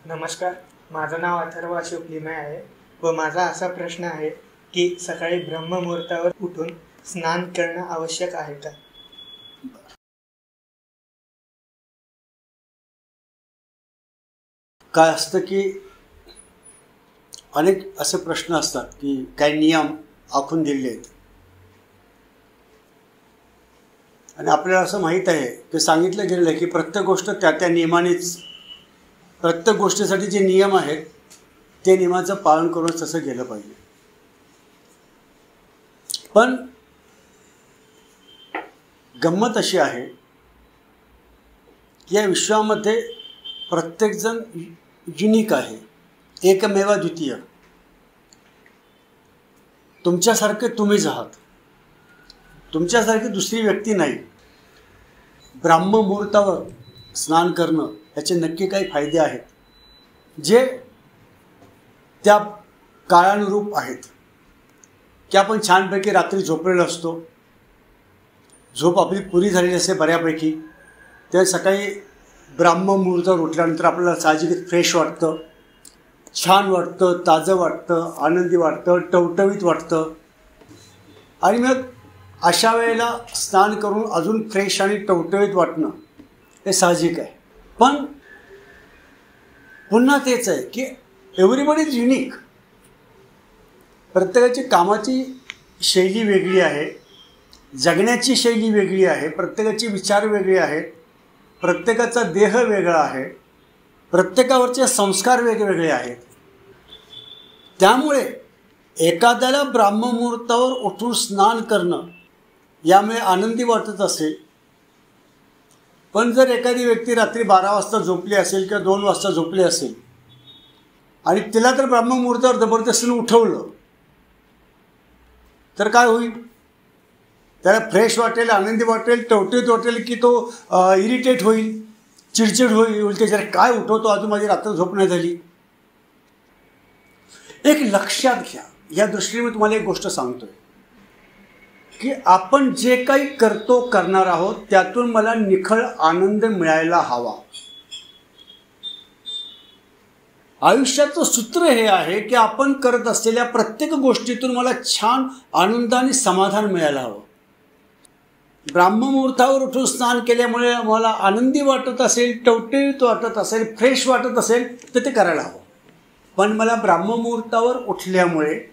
नमस्कार, माझं नाव अथर्व अशोक लिमये आहे व माझा असा प्रश्न आहे की सकाळी ब्रह्ममुहूर्तावर उठून स्नान करणं आवश्यक आहे का? काय असतं की अनेक असे प्रश्न असतात की काही नियम आखून दिलेले आहेत आणि आपल्याला असं माहीत आहे की सांगितलं गेलेलं आहे की प्रत्येक गोष्ट त्या नियमानेच, प्रत्येक गोष्टीसाठी जे नियम आहेत ते नियमाचं पालन करूनच तसं गेलं पाहिजे. पण गंमत अशी आहे की या विश्वामध्ये प्रत्येकजण युनिक आहे, एकमेव द्वितीय. तुमच्यासारखे तुम्हीच आहात, तुमच्यासारखी दुसरी व्यक्ती नाही. ब्राह्ममुहूर्तावर स्नान करणं याचे नक्की काही फायदे आहेत जे त्या काळानुरूप आहेत की आपण छानपैकी रात्री झोपलेलो असतो, झोप आपली पुरी झालेली असते बऱ्यापैकी, त्या सकाळी ब्राह्ममुहूर्तावर उठल्यानंतर आपल्याला साहजिकच फ्रेश वाटतं, छान वाटतं, ताजं वाटतं, आनंदी वाटतं, टवटवीत वाटतं. आणि मग अशा वेळेला स्नान करून अजून फ्रेश आणि टवटवीत वाटणं हे साहजिक आहे. पण पुन्हा तेच आहे की एव्हरीबडी इज युनिक. प्रत्येकाची कामाची शैली वेगळी आहे, जगण्याची शैली वेगळी आहे, प्रत्येकाचे विचार वेगळे आहेत, प्रत्येकाचा देह वेगळा आहे, प्रत्येकावरचे संस्कार वेगवेगळे आहेत. त्यामुळे एखाद्याला ब्राह्ममुहूर्तावर उठून स्नान करणं यामुळे आनंदी वाटत असेल, पण जर एखादी व्यक्ती रात्री 12 वाजता झोपली असेल किंवा 2 वाजता झोपली असेल आणि तिला तर ब्राह्ममुहूर्तावर जबरदस्तीने उठवलं तर काय होईल? त्याला फ्रेश वाटेल, आनंदी वाटेल, टवटीत वाटेल की तो इरिटेट होईल, चिडचिड होईल, त्याच्यात काय उठवतो, अजून माझी रात्र झोप नाही झाली. एक लक्षात घ्या, या दृष्टीने मी तुम्हाला एक गोष्ट सांगतोय की आपण जे काही करणार आहोत त्यातून मला निखळ आनंद मिळायला हवा. आयुष्याचं सूत्र हे आहे की आपण करत असलेल्या प्रत्येक गोष्टीतून मला छान आनंद आणि समाधान मिळायला हवं. ब्राह्ममुहूर्तावर उठून स्नान केल्यामुळे मला आनंदी वाटत असेल, टवटवीत वाटत असेल, फ्रेश वाटत असेल तर ते करायला हवं. पण मला ब्राह्ममुहूर्तावर उठल्यामुळे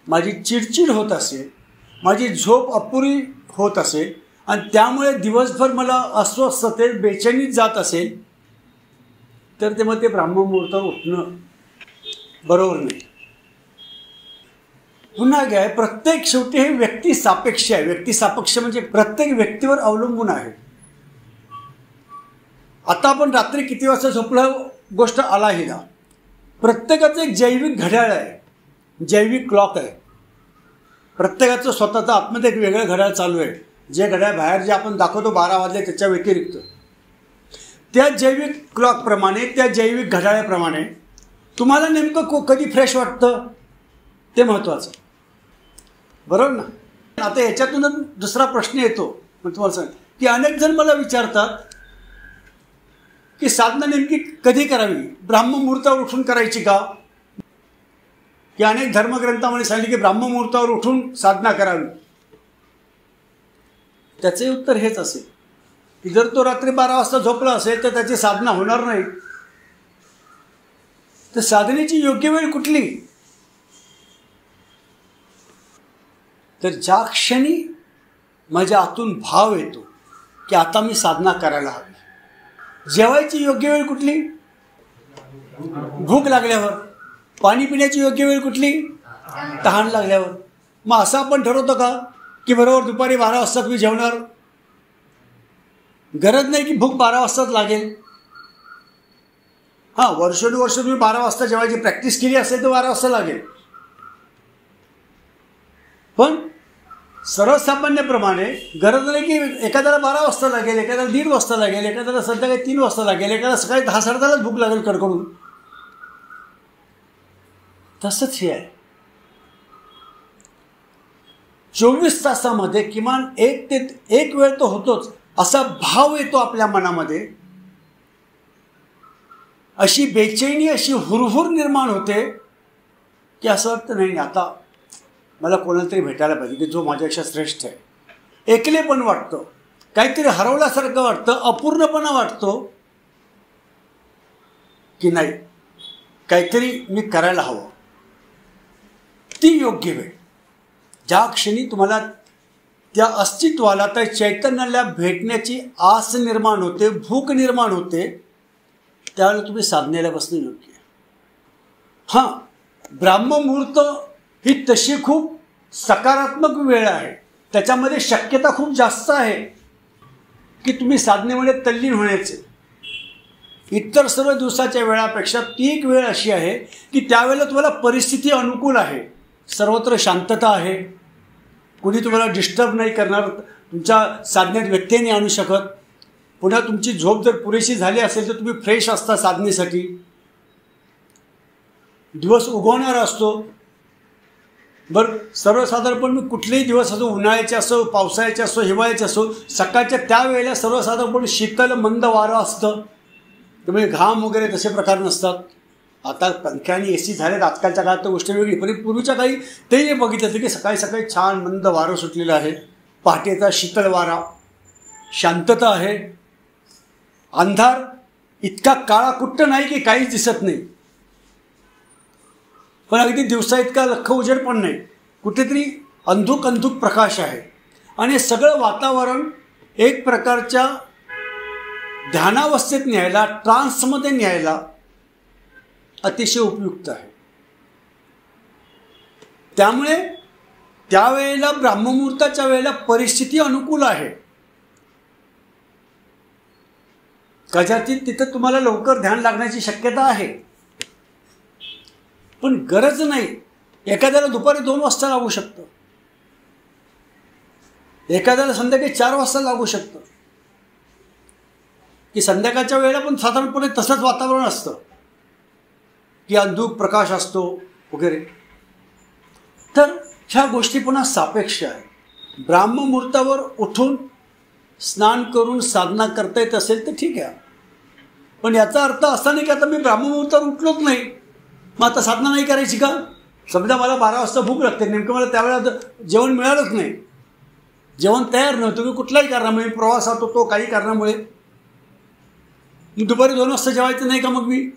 माझी चिडचिड होत असेल, माझी झोप अपुरी होत असेल आणि त्यामुळे दिवसभर मला अस्वस्थतेत बेचैनीत जात असेल तर ते मग ते ब्राह्ममुहूर्तावर उठणं बरोबर नाही. पुन्हा घ्या, प्रत्येक शेवटी हे व्यक्ती सापेक्ष आहे. व्यक्ती सापेक्ष म्हणजे प्रत्येक व्यक्तीवर अवलंबून आहे. आता आपण रात्री किती वाजता झोपलं गोष्ट आलाही ना, प्रत्येकाचं एक जैविक घड्याळ आहे, जैविक क्लॉक आहे. प्रत्येकाचं स्वतःचं आतमध्ये एक वेगळं घड्याळ चालू आहे. जे घड्याळ बाहेर जे आपण दाखवतो 12 वाजले त्याच्या व्यतिरिक्त त्या जैविक क्लॉकप्रमाणे, त्या जैविक घड्याळाप्रमाणे तुम्हाला नेमकं कधी फ्रेश वाटतं ते महत्त्वाचं, बरोबर ना? आता याच्यातूनच दुसरा प्रश्न येतो. मग तुम्हाला सांग की अनेक जण मला विचारतात की साधना नेमकी कधी करावी, ब्राह्ममुहूर्तावर उठून करायची का? की अनेक धर्मग्रंथामध्ये सांगितले की ब्राह्ममुहूर्तावर उठून साधना करावी. त्याचे उत्तर हेच असेल की जर तो रात्री 12 वाजता झोपला असेल तर त्याची साधना होणार नाही. तर साधनेची योग्य वेळ कुठली? तर ज्या क्षणी माझ्या आतून भाव येतो की आता मी साधना करायला हवी. जेवायची योग्य वेळ कुठली? भूक लागल्यावर. पाणी पिण्याची योग्य वेळ कुठली? तहान लागल्यावर. मग असं आपण ठरवतो का की बरोबर दुपारी 12 वाजता तुम्ही जेवणार? गरज नाही की भूक 12 वाजताच लागेल. हां, वर्षानुवर्ष तुम्ही 12 वाजता जेवायची प्रॅक्टिस केली असेल तर 12 वाजता लागेल. पण सर्वसामान्यप्रमाणे गरज नाही की एखाद्याला 12 वाजता लागेल, एखाद्याला 1:30 वाजता लागेल, एखाद्याला संध्याकाळी 3 वाजता लागेल, एखाद्याला सकाळी 10-10:30लाच भूक लागेल कडकडून. तसंच हे आहे. 24 तासामध्ये किमान एक वेळ तो होतोच असा भाव येतो आपल्या मनामध्ये अशी बेचैनी, अशी हुरहुर निर्माण होते की असं वाटतं नाही आता मला कोणाला तरी भेटायला पाहिजे की जो माझ्यापेक्षा श्रेष्ठ आहे. एकलेपण वाटतं, काहीतरी हरवल्यासारखं वाटतं, अपूर्णपणा वाटतो की नाही काहीतरी मी करायला हवं. ती योग्य वेळ, ज्या क्षणी तुम्हाला त्या अस्तित्वाला, त्या चैतन्याला भेटण्याची आस निर्माण होते, भूक निर्माण होते, त्यावेळेला तुम्ही साधनेला बसणं योग्य आहे. हां, ब्राह्ममुहूर्त ही तशी खूप सकारात्मक वेळ आहे. त्याच्यामध्ये शक्यता खूप जास्त आहे की तुम्ही साधनेमध्ये तल्लीन होण्याचे. इतर सर्व दिवसाच्या वेळापेक्षा ती एक वेळ अशी आहे की त्यावेळेला तुम्हाला परिस्थिती अनुकूल आहे, सर्वत्र शांतता आहे, कुणी तुम्हाला डिस्टर्ब नाही करणार, तुमच्या साधनेत व्यत्यय नाही आणू शकत. पुन्हा तुमची झोप जर पुरेशी झाली असेल तर तुम्ही फ्रेश असता साधनेसाठी. दिवस उगवणारा असतो. बरं, सर्वसाधारणपणे कुठलेही दिवस असो, उन्हाळ्याचे असो, पावसाळ्याचे असो, हिवाळ्याचे असो, सकाळच्या त्यावेळेला सर्वसाधारणपणे शीतल मंद वारं असतं, त्यामुळे घाम वगैरे तसे प्रकार नसतात. आता पंखे आणि AC झालेत, आजकालच्या काळात तर गोष्ट वेगळी, पण पूर्वीच्या काही तेही बघितलं की सकाळी सकाळी छान मंद वारं सुटलेलं आहे, पहाटेचा शीतल वारा, शांतता आहे, अंधार इतका काळाकुट्ट नाही की काहीच दिसत नाही, पण अगदी दिवसा इतका लख्ख उजेड पण नाही, कुठेतरी अंधुक अंधुक प्रकाश आहे. आणि सगळं वातावरण एक प्रकारच्या ध्यानावस्थेत न्यायला, ट्रान्समध्ये न्यायला अतिशय उपयुक्त आहे. त्यामुळे त्यावेळेला ब्राह्ममुहूर्ताच्या वेळेला परिस्थिती अनुकूल आहे. कदाचित तिथं तुम्हाला लवकर ध्यान लागण्याची शक्यता आहे, पण गरज नाही. एखाद्याला दुपारी 2 वाजता लागू शकतं, एखाद्याला संध्याकाळी 4 वाजता लागू शकतं, की संध्याकाळच्या वेळेला पण साधारणपणे तसंच वातावरण असतं की अंधुक प्रकाश असतो वगैरे. तर ह्या गोष्टी पुन्हा सापेक्ष आहे. ब्राह्ममुहूर्तावर उठून स्नान करून साधना करता येत असेल तर ठीक आहे, पण याचा अर्थ असा नाही की आता मी ब्राह्ममुहूर्तावर उठलोच नाही मग आता साधना नाही करायची का. समजा मला 12 वाजता भूक लागते, नेमकं मला त्यावेळेला जेवण मिळालंच नाही, जेवण तयार नव्हतं, मी कुठल्याही कारणामुळे, प्रवासात होतो, काही कारणामुळे, दुपारी 2 वाजता जेवायचं नाही का मग मी.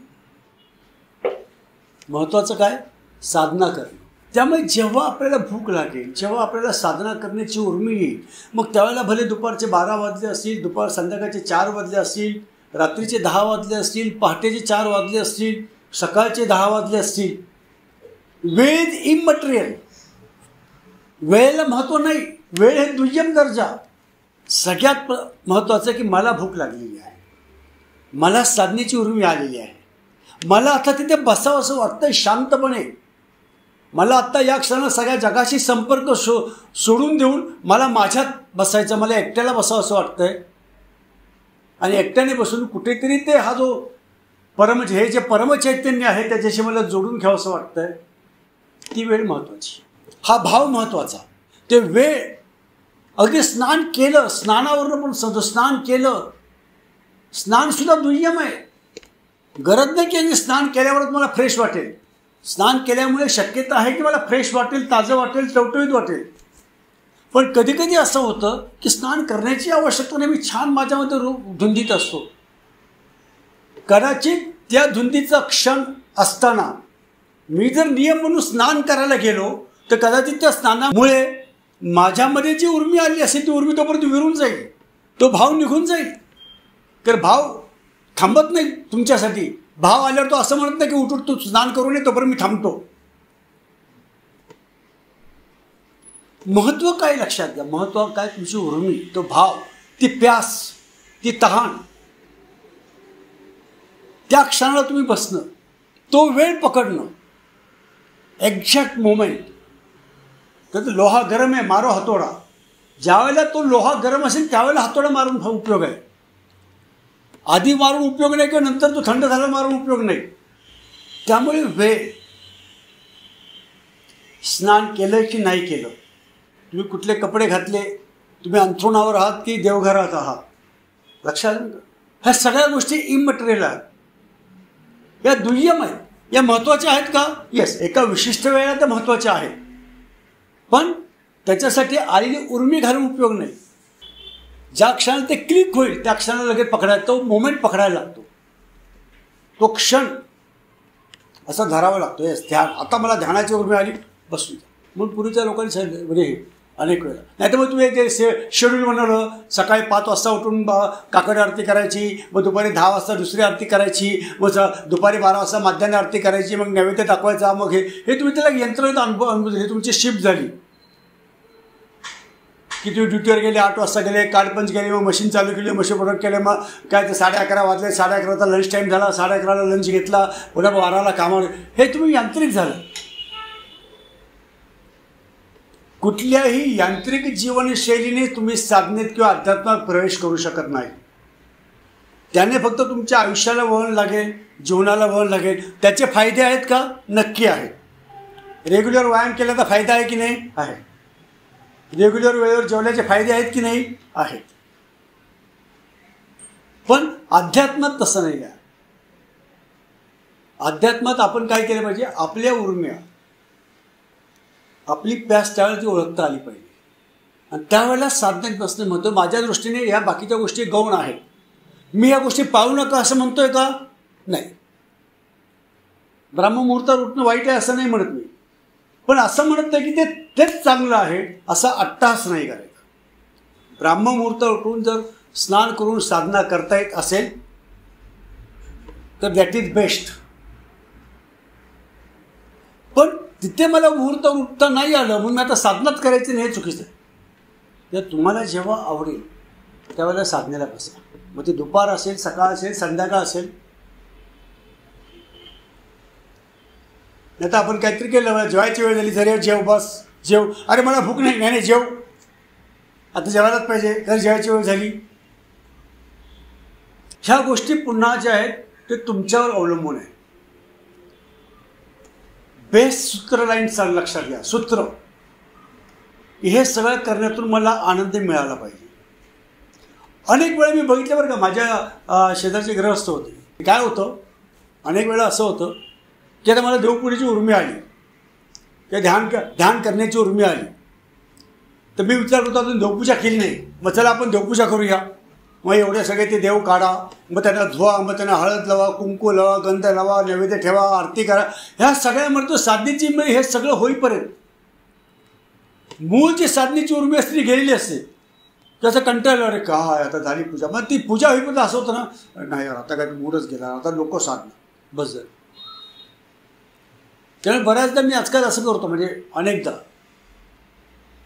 महत्त्वाचं काय, साधना करणं. त्यामुळे जेव्हा आपल्याला भूक लागेल, जेव्हा आपल्याला साधना करण्याची उर्मी येईल, मग त्यावेळेला भले दुपारचे 12 वाजले असतील, संध्याकाळचे 4 वाजले असतील, रात्रीचे 10 वाजले असतील, पहाटेचे 4 वाजले असतील, सकाळचे 10 वाजले असतील, वेळ इज इमटेरियल. वेळेला महत्त्व नाही, वेळ हे दुय्यम दर्जा. सगळ्यात महत्त्वाचं की मला भूक लागलेली आहे, मला साधनेची उर्मी आलेली आहे, मला आता तिथे बसावं असं वाटतंय शांतपणे, मला आत्ता या क्षणाला सगळ्या जगाशी संपर्क सोडून देऊन मला माझ्यात बसायचं, मला एकट्याला बसावं असं वाटतंय. आणि एकट्याने बसून कुठेतरी ते हा जो हे जे परमचैतन्य आहे त्याच्याशी मला जोडून घ्यावं असं वाटतंय. ती वेळ महत्त्वाची, हा भाव महत्त्वाचा. ते वेळ अगदी स्नान केलं, स्नानावरनं पण स्नान केलं, स्नानसुद्धा दुय्यम आहे. गरज नाही की स्नान केल्यावरच मला फ्रेश वाटेल. स्नान केल्यामुळे शक्यता आहे की मला फ्रेश वाटेल, ताजं वाटेल, टवटवीत वाटेल. पण कधी कधी असं होतं की स्नान करण्याची आवश्यकता नाही, मी छान माझ्यामध्ये धुंदीत असतो. कदाचित त्या धुंदीचा क्षण असताना मी जर नियम म्हणून स्नान करायला गेलो तर कदाचित त्या स्नानामुळे माझ्यामध्ये जी उर्मी आली असेल ती उर्मी तोपर्यंत विरून जाईल, तो भाव निघून जाईल. तर भाव थांबत नाही तुमच्यासाठी. भाव आल्यावर तो असं म्हणत नाही की उठून तू स्नान करू नये तोपर्यंत मी थांबतो. महत्त्व काय लक्षात घ्या, महत्त्व काय, तुमची उर्मी, तो भाव, ती प्यास, ती तहान, त्या क्षणाला तुम्ही बसणं, तो वेळ पकडणं, एक्झॅक्ट मोमेंट. तर लोहा गरम आहे, मारो हातोडा. ज्यावेळेला तो लोहा गरम असेल त्यावेळेला हातोडा मारून उपयोग आहे, आधी मारून उपयोग नाही किंवा नंतर तो थंड झाला मारून उपयोग नाही. त्यामुळे वेळ, स्नान केलं की नाही केलं, तुम्ही कुठले कपडे घातले, तुम्ही अंथरुणावर आहात की देवघरात आहात, लक्षात ह्या सगळ्या गोष्टी इमटेरियल आहेत. या दुय्यम आहेत, या महत्त्वाच्या आहेत का? येस, एका विशिष्ट वेळेला त्या महत्त्वाच्या आहेत, पण त्याच्यासाठी आलेली उर्मी घालून उपयोग नाही. ज्या क्षणाला ते क्लिक होईल त्या क्षणाला लगेच पकडायला, तो मोमेंट पकडायला लागतो, तो क्षण असा धरावा लागतो. येस, ध्यान. आता मला ध्यानाची उर्मी आली, बसून जा. मग पूर्वीच्या लोकांनी सांगितलं म्हणजे अनेक वेळा. नाही तर मग तुम्ही ते शेड्यूल बनवलं, सकाळी 5 वाजता उठून काकड आरती करायची, मग दुपारी 10 वाजता दुसरी आरती करायची, मग दुपारी 12 वाजता माध्यान्ह आरती करायची, मग नैवेद्य दाखवायचा. मग हे तुम्ही त्याला यंत्रणेत अनुभव, हे तुमची शिफ्ट झाली की तुम्ही ड्युटीवर गेले, 8 वाजता गेले, कार्डपंच गेले, मग मशीन चालू केली, मशीन प्रोडक्ट केले, मग काय ते 11:30 वाजले, 11:30चा लंच टाईम झाला, 11:30ला लंच घेतला, पुन्हा 12ला कामावर. हे तुम्ही यांत्रिक झालं. कुठल्याही यांत्रिक जीवनशैलीने तुम्ही साधनेत किंवा अध्यात्मात प्रवेश करू शकत नाही. त्याने फक्त तुमच्या आयुष्याला वळण लागेल, जीवनाला वळण लागेल. त्याचे फायदे आहेत का? नक्की आहेत. रेग्युलर व्यायाम केल्याचा फायदा आहे की नाही? आहे. रेग्युलर वेळेवर जेवल्याचे फायदे आहेत की नाही? आहेत. पण अध्यात्मात तसं नाही आहे. अध्यात्मात आपण काय केलं पाहिजे? आपल्या उर्म्या, आपली प्यास त्यावेळेला ती ओळखता आली पाहिजे, आणि त्यावेळेला साधनेत बसणं म्हणतो. माझ्या दृष्टीने या बाकीच्या गोष्टी गौण आहेत. मी या गोष्टी पाहू नका असं म्हणतोय का? नाही. ब्राह्ममुहूर्तावर उठणं वाईट आहे असं नाही म्हणत मी, पण असं म्हणत नाही की तेच चांगलं आहे असा अट्टहास नाही करायचा. ब्राह्ममुहूर्तावर उठून जर स्नान करून साधना करता येत असेल तर दॅट इज बेस्ट. पण तिथे मला मुहूर्तावर उठता नाही आलं म्हणून मी आता साधनाच करायची नाही, हे चुकीचं आहे. तर तुम्हाला जेव्हा आवडेल त्यावेळेला साधनेला बसा. मग ते दुपार असेल, सकाळ असेल, संध्याकाळ असेल. नाही तर आपण काहीतरी केलं, जेवायची वेळ झाली, जरी जेव, बस जेव, अरे मला भूक नाही, नाही जेव, आता जेवायलाच पाहिजे कारण जेवायची वेळ झाली. ह्या गोष्टी पुन्हा ज्या आहेत ते तुमच्यावर अवलंबून आहे. बेस्ट सूत्र लाईन लक्षात घ्या. सूत्र हे सगळं करण्यातून मला आनंद मिळाला पाहिजे. अनेक वेळा मी बघितलं बरं का, माझ्या शेजारचे गृहस्थ होते. काय होतं, अनेक वेळा असं होतं की आता मला देवपूजेची उर्मी आली किंवा ध्यान करण्याची उर्मी आली, तर मी विचार करतो अजून देवपूजा केली नाही, मग चला आपण देवपूजा करूया. मग एवढे सगळे ते देव काढा, मग त्यांना धुवा, मग त्यांना हळद लावा, कुंकू लावा, गंध लावा, नैवेद्य ठेवा, आरती करा. ह्या सगळ्या म्हणतो साधनेची हे सगळं होईपर्यंत मूळ जी साधनेची उर्मी असते ती गेलेली असते. त्याचं कंटाळलं, अरे काय आता झाली पूजा. मग ती पूजा होईपर्यंत असं होतं ना, नाही यार आता काय मूडच गेला, आता नको साधना, बस झालं. त्यामुळे बऱ्याचदा मी आजकाल असं करतो, म्हणजे अनेकदा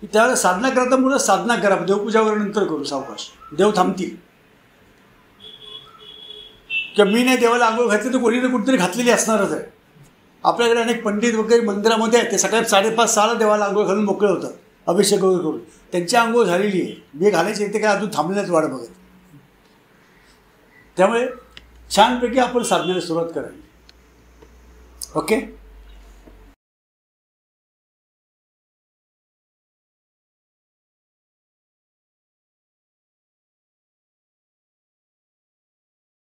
की त्यावेळेला साधना करता मुलं साधना करा, देवपूजावर नंतर करू, सावकाश, देव थांबतील. किंवा मी नाही देवाला आंघोळ घातली तर कोणी कुठेतरी घातलेली असणारच आहे. आपल्याकडे अनेक पंडित वगैरे मंदिरामध्ये आहेत, ते सकाळी 5:30-6ला देवाला आंघोळ घालून मोकळे होतात, अभिषेक वगैरे करून. त्यांची आंघोळ झालेली आहे, मी घालायची इथे काय अजून थांबण्याच वाट बघत. त्यामुळे छानपैकी आपण साधनेला सुरुवात करावी. ओके.